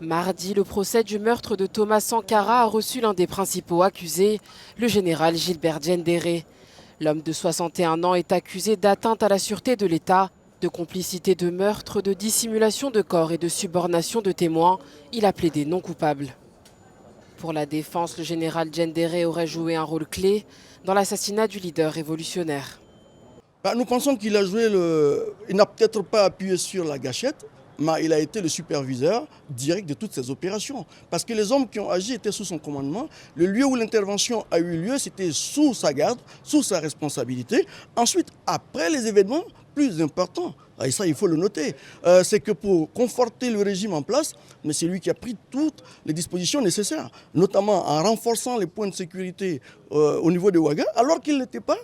Mardi, le procès du meurtre de Thomas Sankara a reçu l'un des principaux accusés, le général Gilbert Diendéré. L'homme de 61 ans est accusé d'atteinte à la sûreté de l'État, de complicité de meurtre, de dissimulation de corps et de subornation de témoins. Il a plaidé non coupable. Pour la défense, le général Diendéré aurait joué un rôle clé dans l'assassinat du leader révolutionnaire. Nous pensons qu'il a joué il n'a peut-être pas appuyé sur la gâchette, mais il a été le superviseur direct de toutes ces opérations. Parce que les hommes qui ont agi étaient sous son commandement. Le lieu où l'intervention a eu lieu, c'était sous sa garde, sous sa responsabilité. Ensuite, après les événements plus importants, et ça il faut le noter, c'est que pour conforter le régime en place, mais c'est lui qui a pris toutes les dispositions nécessaires, notamment en renforçant les points de sécurité au niveau de Ouaga, alors qu'il n'était pas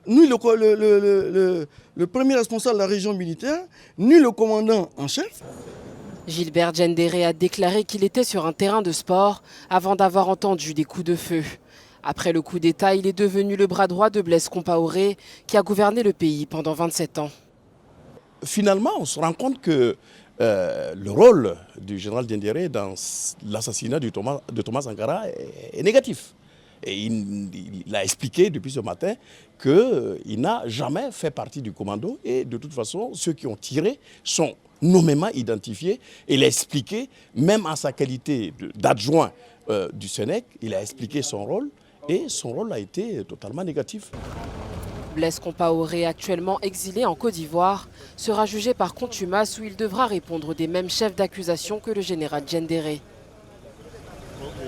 ni le premier responsable de la région militaire, ni le commandant en chef. Gilbert Diendéré a déclaré qu'il était sur un terrain de sport avant d'avoir entendu des coups de feu. Après le coup d'État, il est devenu le bras droit de Blaise Compaoré, qui a gouverné le pays pendant 27 ans. Finalement, on se rend compte que le rôle du général Diendéré dans l'assassinat de Thomas Sankara est négatif. Et il a expliqué depuis ce matin qu'il n'a jamais fait partie du commando et de toute façon, ceux qui ont tiré sont nommément identifiés. Et il a expliqué, même en sa qualité d'adjoint du Sénèque, il a expliqué son rôle et son rôle a été totalement négatif. Blaise Compaoré, actuellement exilé en Côte d'Ivoire, sera jugé par contumace où il devra répondre des mêmes chefs d'accusation que le général Diendéré.